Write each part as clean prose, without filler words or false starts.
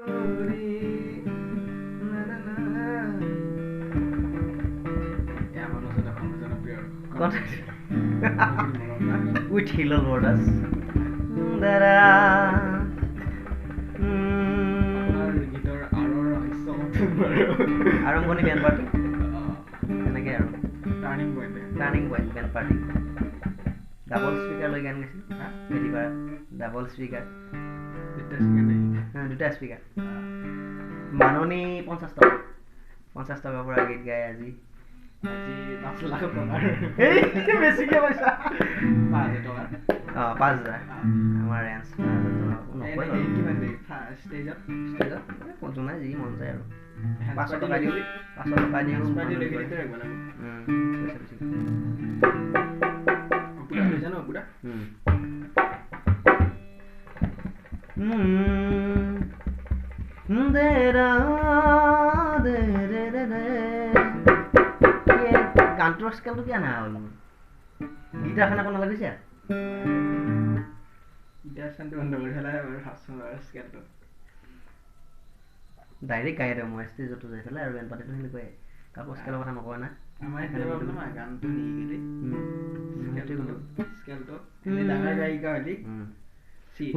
With Hilo Borders. Aramboni band party. Turning point band party. Double speaker lagi kan guys? Jadi bar double speaker. Duta speaker. Manoni 50 টকা। 50 টকা পৰা গীত গাই আজি 5 লাখ টকা। এই বেছিকে পইচা। 5,000 টকা। 5,000 আমাৰ ৰেঞ্জ নকয় কিমান দেই ষ্টেজত কোনজনা যি মন যায় আৰু 500 টকা দিও 500 টকা দিও পাৰ্টি লেখি দিতে ৰাখব লাগিব পইচা বেছি পুৰা হৈ জানো পুৰা দেৰা দে ৰে ৰে ৰে গানটোৰ স্কেলটো কি আনা হ'ল গিটাৰ খানা কোন লাগিছে গিটাৰ চানটো বন্ধ কৰি ফেলাই আৰু হাসন স্কেলটো ডাইৰেক্ট গাই দিওঁ মই ষ্টেজতো যাই পেলাই আৰু গান পাতিটো সেনেকুৱাই কাকো স্কেলৰ কথা নকয় না আমাৰ এতিয়া প্ৰব্লেম হয় গানটো নিগিলে স্কেলটো এনে ডাঙৰ গায়িকা হলি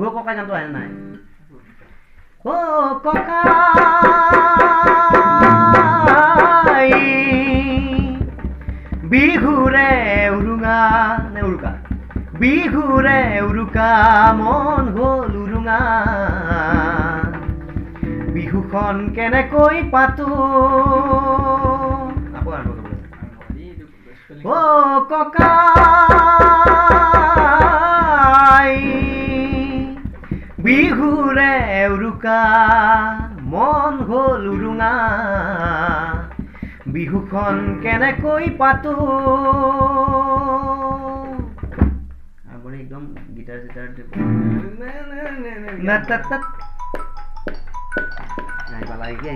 ও ককা গানটো আহে নাই ও ককা বিহুৰে উৰুঙা নে উৰুকা বিহুৰে উৰুকা মন হ'ল উৰুঙা বিহুখন কেনেকৈ পাতো আকৌ আৰম্ভ কৰিব ও ককা বিহুৰে উৰুকা মন হ'ল উৰুঙা বিহুখন কেনেকৈ পাতো আপুনি একদম গিটাৰ চিটাৰ নাই পালা কি